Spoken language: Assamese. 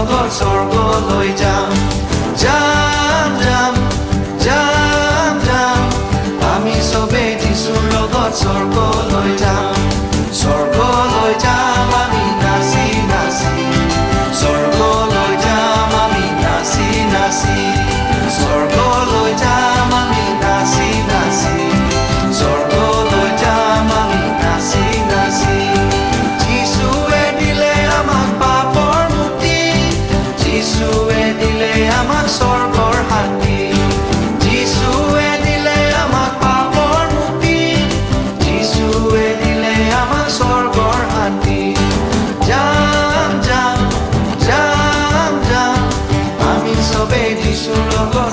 লগত স্বৰ্গলৈ যাম যাম যাম যাম যাম আমি সবে যিশুৰ লগত স্বৰ্গলৈ যাম স্বৰ্গলৈ যাম আমি নাচি নাচি স্বৰ্গলৈ যাম আমি নাচি নাচি স্বৰ্গলৈ যাম আমি নাচি নাচি স্বৰ্গলৈ যাম আমি নাচি নাচি যিশুৱে দিলে আমাক পাপৰ মুক্তি যিশুৱে দিলে আমাক স্বৰ্গৰ শান্তি যিশুৱে দিলে আমাক পাপৰ মুক্তি যিশুৱে দিলে আমাক স্বৰ্গৰ শান্তি যাম যাম যাম যাম আমি সবে যিশুৰ লগত